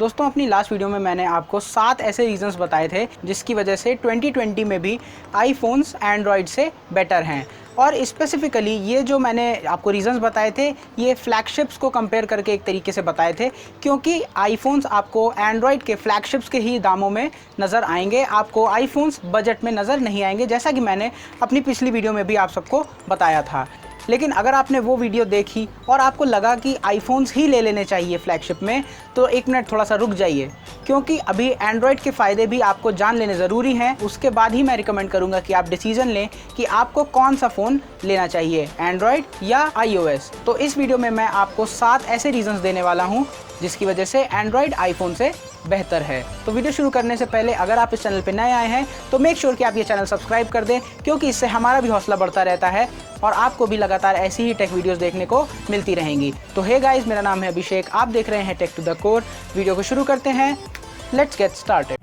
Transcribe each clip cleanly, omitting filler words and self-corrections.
दोस्तों अपनी last video में मैंने आपको 7 ऐसे रीजंस बताए थे जिसकी वजह से 2020 में भी आईफोन्स एंड्रॉयड से बेटर हैं। और स्पेसिफिकली ये जो मैंने आपको रीजंस बताए थे ये फ्लैगशिप्स को कंपेयर करके एक तरीके से बताए थे, क्योंकि आईफोन्स आपको एंड्रॉयड के फ्लैगशिप्स के ही दामों में नज़र आएंगे, आपको आईफोन्स बजट में नज़र नहीं आएंगे, जैसा कि मैंने अपनी पिछली वीडियो में भी आप सबको बताया था। लेकिन अगर आपने वो वीडियो देखी और आपको लगा कि आईफोन्स ही ले लेने चाहिए फ्लैगशिप में, तो एक मिनट थोड़ा सा रुक जाइए, क्योंकि अभी एंड्रॉयड के फ़ायदे भी आपको जान लेने ज़रूरी हैं। उसके बाद ही मैं रिकमेंड करूँगा कि आप डिसीजन लें कि आपको कौन सा फ़ोन लेना चाहिए, एंड्रॉयड या iOS। तो इस वीडियो में मैं आपको 7 ऐसे रीजंस देने वाला हूँ जिसकी वजह से एंड्रॉयड आईफोन से बेहतर है। तो वीडियो शुरू करने से पहले अगर आप इस चैनल पर नए आए हैं तो मेक श्योर कि आप ये चैनल सब्सक्राइब कर दें, क्योंकि इससे हमारा भी हौसला बढ़ता रहता है और आपको भी लगातार ऐसी ही टेक वीडियोस देखने को मिलती रहेंगी। तो हे गाइस, मेरा नाम है अभिषेक, आप देख रहे हैं take to the core. Video को शुरू करते हैं, लेट्स गेट स्टार्टेड।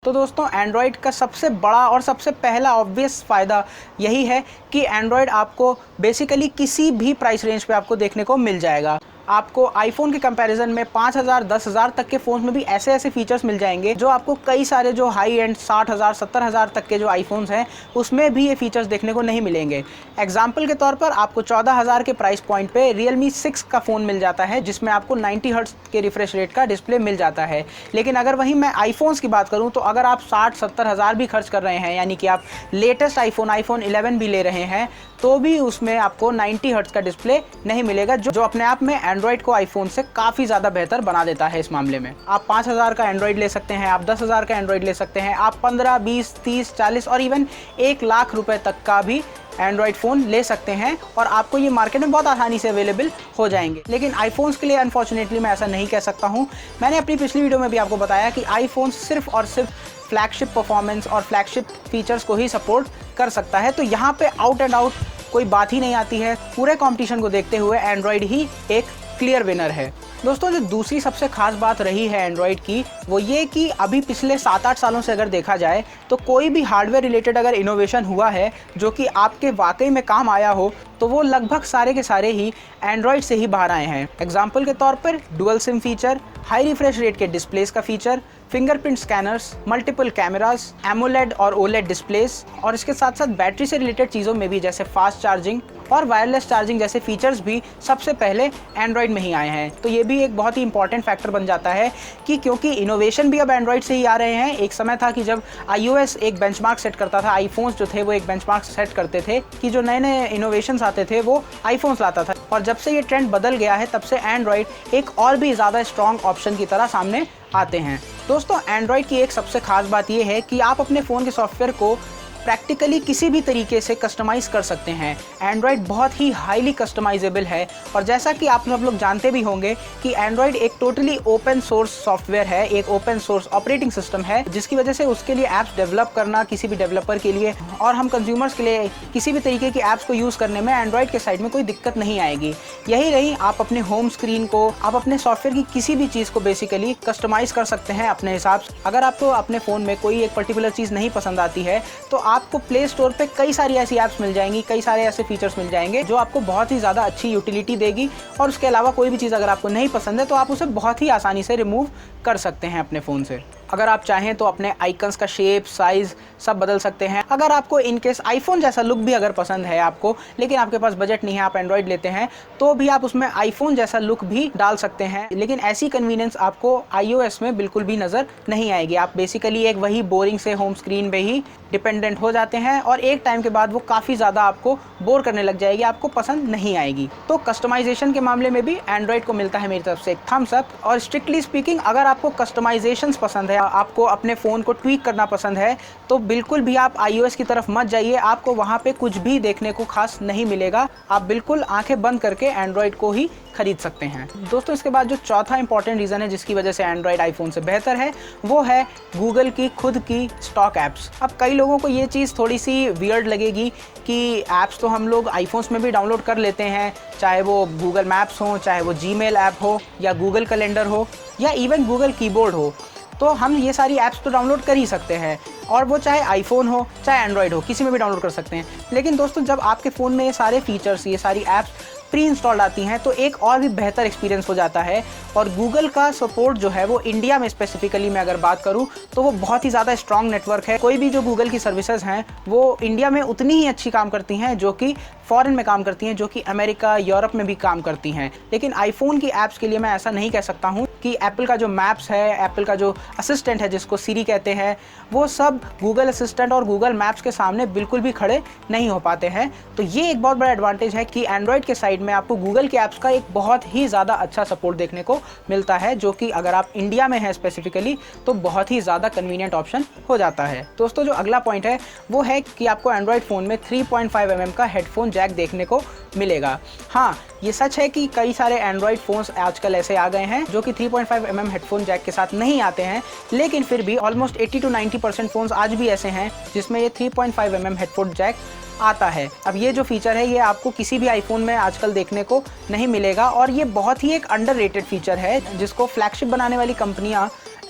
तो दोस्तों एंड्रॉयड का सबसे बड़ा और सबसे पहला ऑब्वियस फ़ायदा यही है कि एंड्रॉयड आपको बेसिकली किसी भी प्राइस रेंज पे आपको देखने को मिल जाएगा। आपको आईफोन के कंपैरिजन में 5,000 10,000 तक के फ़ोन में भी ऐसे ऐसे फीचर्स मिल जाएंगे जो आपको कई सारे जो हाई एंड 60,000 70,000 तक के जो आईफोन्स हैं उसमें भी ये फीचर्स देखने को नहीं मिलेंगे। एग्जाम्पल के तौर पर आपको 14,000 के प्राइस पॉइंट पे Realme 6 का फ़ोन मिल जाता है जिसमें आपको 90 हर्ट्ज़ के रिफ्रेश रेट का डिस्प्ले मिल जाता है। लेकिन अगर वहीं मैं आईफोन्स की बात करूँ तो अगर आप 60-70 हज़ार भी खर्च कर रहे हैं, यानी कि आप लेटेस्ट आईफोन 11 भी ले रहे हैं, तो भी उसमें आपको 90 हर्ट्ज़ का डिस्प्ले नहीं मिलेगा, जो अपने आप में एंड्रॉयड को आईफोन से काफ़ी ज़्यादा बेहतर बना देता है। इस मामले में आप 5,000 का एंड्रॉयड ले सकते हैं, आप 10,000 का एंड्रॉयड ले सकते हैं, आप 15, 20, 30, 40 और इवन 1 लाख रुपए तक का भी एंड्रॉयड फ़ोन ले सकते हैं और आपको ये मार्केट में बहुत आसानी से अवेलेबल हो जाएंगे। लेकिन आईफोन्स के लिए अनफॉर्चुनेटली मैं ऐसा नहीं कह सकता हूँ। मैंने अपनी पिछली वीडियो में भी आपको बताया कि आईफोन सिर्फ और सिर्फ फ्लैगशिप परफॉर्मेंस और फ्लैगशिप फीचर्स को ही सपोर्ट कर सकता है। तो यहाँ पे आउट एंड आउट कोई बात ही नहीं आती है। पूरे कंपटीशन को देखते हुए एंड्रॉयड ही एक क्लियर विनर है। दोस्तों जो दूसरी सबसे खास बात रही है एंड्रॉयड की, वो ये कि अभी पिछले 7-8 सालों से अगर देखा जाए तो कोई भी हार्डवेयर रिलेटेड अगर इनोवेशन हुआ है जो कि आपके वाकई में काम आया हो, तो वो लगभग सारे के सारे ही एंड्रॉयड से ही बाहर आए हैं। एग्जाम्पल के तौर पर dual SIM feature, high refresh rate के डिस्प्लेस का feature, fingerprint scanners, multiple cameras, AMOLED और ओलेड डिस्प्लेस, और इसके साथ साथ बैटरी से रिलेटेड चीज़ों में भी जैसे फास्ट चार्जिंग और वायरलेस चार्जिंग जैसे फीचर्स भी सबसे पहले एंड्रॉयड में ही आए हैं। तो ये भी एक बहुत ही इंपॉर्टेंट फैक्टर बन जाता है कि क्योंकि इनोवेशन भी अब एंड्रॉयड से ही आ रहे हैं। एक समय था कि जब iOS एक बेंचमार्क सेट करता था, आईफोन्स जो थे वो एक बेंचमार्क सेट करते थे कि जो नए नए इनोवेशंस आते थे वो आईफोन्स लाता था, और जब से ये ट्रेंड बदल गया है तब से एंड्रॉयड एक और भी ज़्यादा स्ट्रॉन्ग ऑप्शन की तरह सामने आते हैं। दोस्तों एंड्रॉयड की एक सबसे खास बात यह है कि आप अपने फ़ोन के सॉफ्टवेयर को प्रैक्टिकली किसी भी तरीके से कस्टमाइज कर सकते हैं। एंड्रॉयड बहुत ही हाईली कस्टमाइजेबल है, और जैसा कि आप सब लोग जानते भी होंगे कि एंड्रॉयड एक टोटली ओपन सोर्स सॉफ्टवेयर है, एक ओपन सोर्स ऑपरेटिंग सिस्टम है, जिसकी वजह से उसके लिए ऐप्स डेवलप करना किसी भी डेवलपर के लिए और हम कंज्यूमर्स के लिए किसी भी तरीके की ऐप्स को यूज़ करने में एंड्रॉयड के साइड में कोई दिक्कत नहीं आएगी। यही रही, आप अपने होम स्क्रीन को, आप अपने सॉफ्टवेयर की किसी भी चीज़ को बेसिकली कस्टमाइज़ कर सकते हैं अपने हिसाब से। अगर आपको अपने फ़ोन में कोई एक पर्टिकुलर चीज़ नहीं पसंद आती है तो आपको प्ले स्टोर पे कई सारी ऐसी ऐप्स मिल जाएंगी, कई सारे ऐसे फीचर्स मिल जाएंगे जो आपको बहुत ही ज़्यादा अच्छी यूटिलिटी देगी, और उसके अलावा कोई भी चीज़ अगर आपको नहीं पसंद है तो आप उसे बहुत ही आसानी से रिमूव कर सकते हैं अपने फ़ोन से। अगर आप चाहें तो अपने आइकन्स का शेप, साइज़ सब बदल सकते हैं। अगर आपको इनकेस आईफोन जैसा लुक भी अगर पसंद है आपको, लेकिन आपके पास बजट नहीं है, आप एंड्रॉयड लेते हैं, तो भी आप उसमें आईफोन जैसा लुक भी डाल सकते हैं। लेकिन ऐसी कन्वीनियंस आपको iOS में बिल्कुल भी नज़र नहीं आएगी। आप बेसिकली एक वही बोरिंग से होम स्क्रीन पे ही डिपेंडेंट हो जाते हैं, और एक टाइम के बाद वो काफ़ी ज़्यादा आपको बोर करने लग जाएगी, आपको पसंद नहीं आएगी। तो कस्टमाइजेशन के मामले में भी एंड्रॉयड को मिलता है मेरी तरफ से एक थम्स अप। और स्ट्रिक्टली स्पीकिंग, अगर आपको कस्टमाइजेशंस पसंद है, आपको अपने फ़ोन को ट्वीक करना पसंद है, तो बिल्कुल भी आप iOS की तरफ मत जाइए। आपको वहाँ पे कुछ भी देखने को खास नहीं मिलेगा। आप बिल्कुल आंखें बंद करके एंड्रॉयड को ही खरीद सकते हैं। दोस्तों इसके बाद जो चौथा इंपॉर्टेंट रीज़न है जिसकी वजह से एंड्रॉयड आईफोन से बेहतर है, वो है गूगल की खुद की स्टॉक ऐप्स। अब कई लोगों को ये चीज़ थोड़ी सी वियर्ड लगेगी कि ऐप्स तो हम लोग आईफोन्स में भी डाउनलोड कर लेते हैं, चाहे वो गूगल मैप्स हो, चाहे वो जीमेल ऐप हो, या गूगल कैलेंडर हो, या इवन गूगल कीबोर्ड हो। तो हम ये सारी ऐप्स तो डाउनलोड कर ही सकते हैं, और वो चाहे आईफोन हो चाहे एंड्रॉयड हो, किसी में भी डाउनलोड कर सकते हैं। लेकिन दोस्तों जब आपके फ़ोन में ये सारे फीचर्स, ये सारी ऐप्स प्री इंस्टॉल्ड आती हैं तो एक और भी बेहतर एक्सपीरियंस हो जाता है। और गूगल का सपोर्ट जो है वो इंडिया में स्पेसिफिकली मैं अगर बात करूं तो वो बहुत ही ज़्यादा स्ट्रॉन्ग नेटवर्क है। कोई भी जो गूगल की सर्विसेज हैं वो इंडिया में उतनी ही अच्छी काम करती हैं जो कि फॉरेन में काम करती हैं, जो कि अमेरिका, यूरोप में भी काम करती हैं। लेकिन आईफोन की ऐप्स के लिए मैं ऐसा नहीं कह सकता हूँ कि एप्पल का जो मैप्स है, एप्पल का जो असिस्टेंट है जिसको सीरी कहते हैं, वो सब गूगल असिस्टेंट और गूगल मैप्स के सामने बिल्कुल भी खड़े नहीं हो पाते हैं। तो ये एक बहुत बड़ा एडवांटेज है कि एंड्रॉयड के साइड में आपको गूगल के ऐप्स का एक बहुत ही ज़्यादा अच्छा सपोर्ट देखने को मिलता है, जो कि अगर आप इंडिया में हैं स्पेसिफिकली तो बहुत ही ज़्यादा कन्वीनियंट ऑप्शन हो जाता है। दोस्तों जो अगला पॉइंट है वो है कि आपको एंड्रॉयड फ़ोन में 3.5 mm का हेडफोन जैक देखने को मिलेगा। हाँ, ये सच है कि कई सारे एंड्रॉयड फ़ोन्स आजकल ऐसे आ गए हैं जो कि 3.5 mm हेडफोन जैक के साथ नहीं आते हैं, लेकिन फिर भी ऑलमोस्ट 80 to 90% फ़ोन्स आज भी ऐसे हैं जिसमें ये 3.5 mm हेडफोन जैक आता है। अब ये जो फीचर है ये आपको किसी भी आईफोन में आजकल देखने को नहीं मिलेगा, और ये बहुत ही एक अंडररेटेड फीचर है जिसको फ्लैगशिप बनाने वाली कंपनियां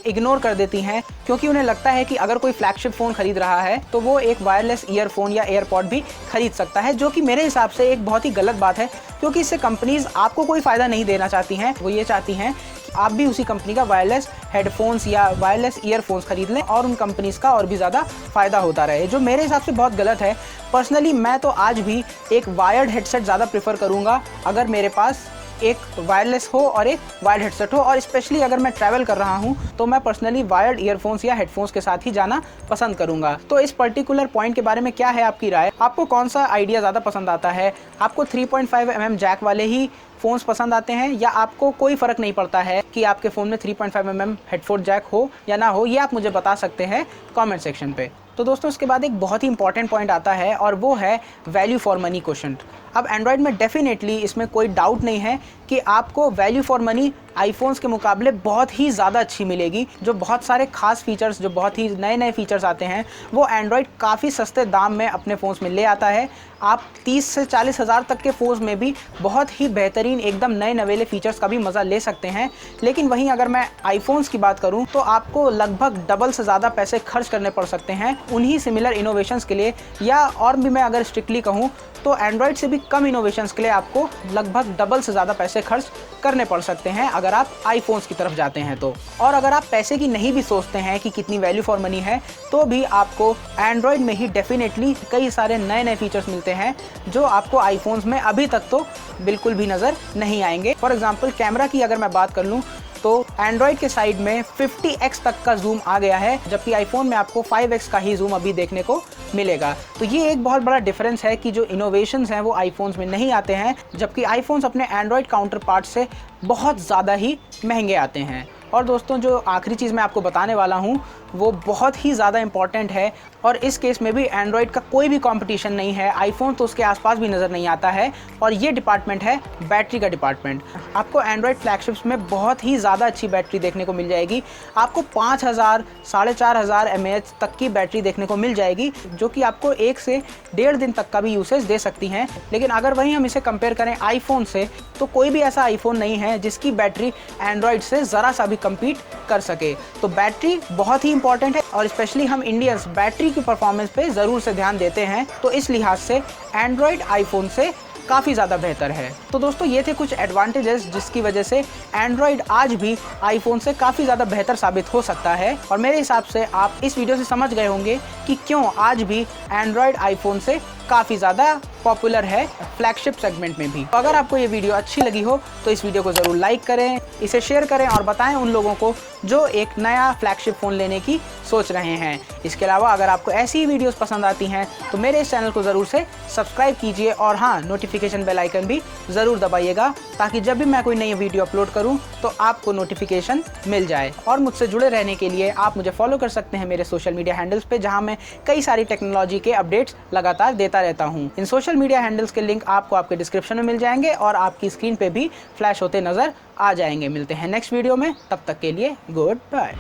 इग्नोर कर देती हैं, क्योंकि उन्हें लगता है कि अगर कोई फ्लैगशिप फ़ोन खरीद रहा है तो वो एक वायरलेस ईयरफोन या एयरपॉड भी खरीद सकता है, जो कि मेरे हिसाब से एक बहुत ही गलत बात है, क्योंकि इससे कंपनीज आपको कोई फ़ायदा नहीं देना चाहती हैं। वो ये चाहती हैं कि आप भी उसी कंपनी का वायरलेस हेडफोन्स या वायरलेस ईयरफोन्स खरीद लें और उन कंपनीज़ का और भी ज़्यादा फ़ायदा होता रहे, जो मेरे हिसाब से बहुत गलत है। पर्सनली मैं तो आज भी एक वायर्ड हेडसेट ज़्यादा प्रेफर करूँगा अगर मेरे पास एक वायरलेस हो और एक वायर्ड हेडसेट हो, और स्पेशली अगर मैं ट्रैवल कर रहा हूं तो मैं पर्सनली वायर्ड ईयरफोन्स या हेडफोन्स के साथ ही जाना पसंद करूंगा। तो इस पर्टिकुलर पॉइंट के बारे में क्या है आपकी राय? आपको कौन सा आइडिया ज़्यादा पसंद आता है? आपको 3.5 mm जैक वाले ही फ़ोन्स पसंद आते हैं, या आपको कोई फ़र्क नहीं पड़ता है कि आपके फ़ोन में 3.5 mm हेडफोन जैक हो या ना हो? ये आप मुझे बता सकते हैं कमेंट सेक्शन पे। तो दोस्तों इसके बाद एक बहुत ही इंपॉर्टेंट पॉइंट आता है और वो है वैल्यू फॉर मनी क्वोशंट। अब एंड्रॉयड में डेफिनेटली इसमें कोई डाउट नहीं है कि आपको वैल्यू फॉर मनी आईफोन्स के मुकाबले बहुत ही ज़्यादा अच्छी मिलेगी। जो बहुत सारे खास फीचर्स, जो बहुत ही नए नए फीचर्स आते हैं वो एंड्रॉयड काफ़ी सस्ते दाम में अपने फ़ोन्स में ले आता है। आप 30 से 40 हज़ार तक के फ़ोन्स में भी बहुत ही बेहतरीन एकदम नए नवेले फीचर्स का भी मज़ा ले सकते हैं। लेकिन वहीं अगर मैं आईफोन्स की बात करूं तो आपको लगभग डबल से ज़्यादा पैसे खर्च करने पड़ सकते हैं उन्हीं सिमिलर इनोवेशंस के लिए, या और भी मैं अगर स्ट्रिक्टली कहूँ तो एंड्रॉयड से भी कम इनोवेशंस के लिए आपको लगभग डबल से ज़्यादा पैसे खर्च करने पड़ सकते हैं अगर आप आईफोन्स की तरफ जाते हैं तो। और अगर आप पैसे की नहीं भी सोचते हैं कि कितनी वैल्यू फॉर मनी है, तो भी आपको एंड्रॉयड में ही डेफिनेटली कई सारे नए नए फीचर्स मिलते हैं जो आपको आईफोन्स में अभी तक तो बिल्कुल भी नज़र नहीं आएंगे। फॉर एग्जाम्पल कैमरा की अगर मैं बात कर लूँ तो एंड्रॉयड के साइड में 50x तक का जूम आ गया है, जबकि आईफोन में आपको 5x का ही जूम अभी देखने को मिलेगा। तो ये एक बहुत बड़ा डिफरेंस है कि जो इनोवेशंस हैं वो आईफोन्स में नहीं आते हैं, जबकि आईफोन्स अपने एंड्रॉयड काउंटर पार्ट से बहुत ज़्यादा ही महंगे आते हैं। और दोस्तों जो आखिरी चीज़ मैं आपको बताने वाला हूँ वो बहुत ही ज़्यादा इंपॉर्टेंट है, और इस केस में भी एंड्रॉयड का कोई भी कंपटीशन नहीं है। आईफोन तो उसके आसपास भी नज़र नहीं आता है, और ये डिपार्टमेंट है बैटरी का डिपार्टमेंट। आपको एंड्रॉयड फ्लैगशिप्स में बहुत ही ज़्यादा अच्छी बैटरी देखने को मिल जाएगी। आपको 5000 4500 mAh तक की बैटरी देखने को मिल जाएगी, जो कि आपको 1 से 1.5 दिन तक का भी यूसेज दे सकती हैं। लेकिन अगर वहीं हम इसे कंपेयर करें आईफोन से, तो कोई भी ऐसा आईफोन नहीं है जिसकी बैटरी एंड्रॉयड से ज़रा सा भी कम्पीट कर सके। तो बैटरी बहुत ही इंपॉर्टेंट है, और स्पेशली हम इंडियंस बैटरी की परफॉर्मेंस पे ज़रूर से ध्यान देते हैं, तो इस लिहाज से एंड्रॉयड आईफोन से काफ़ी ज़्यादा बेहतर है। तो दोस्तों ये थे कुछ एडवांटेजेस जिसकी वजह से एंड्रॉयड आज भी आईफोन से काफ़ी ज़्यादा बेहतर साबित हो सकता है, और मेरे हिसाब से आप इस वीडियो से समझ गए होंगे कि क्यों आज भी एंड्रॉयड आईफोन से काफ़ी ज़्यादा पॉपुलर है फ्लैगशिप सेगमेंट में भी। तो अगर आपको ये वीडियो अच्छी लगी हो तो इस वीडियो को ज़रूर लाइक करें, इसे शेयर करें और बताएं उन लोगों को जो एक नया फ्लैगशिप फ़ोन लेने की सोच रहे हैं। इसके अलावा अगर आपको ऐसी वीडियोस पसंद आती हैं तो मेरे इस चैनल को ज़रूर से सब्सक्राइब कीजिए, और हाँ, नोटिफिकेशन बेल आइकन भी ज़रूर दबाइएगा, ताकि जब भी मैं कोई नई वीडियो अपलोड करूँ तो आपको नोटिफिकेशन मिल जाए। और मुझसे जुड़े रहने के लिए आप मुझे फॉलो कर सकते हैं मेरे सोशल मीडिया हैंडल्स पे, जहाँ मैं कई सारी टेक्नोलॉजी के अपडेट्स लगातार देता रहता हूँ। इन सोशल मीडिया हैंडल्स के लिंक आपको आपके डिस्क्रिप्शन में मिल जाएंगे और आपकी स्क्रीन पे भी फ्लैश होते नजर आ जाएंगे। मिलते हैं नेक्स्ट वीडियो में, तब तक के लिए गुड बाय।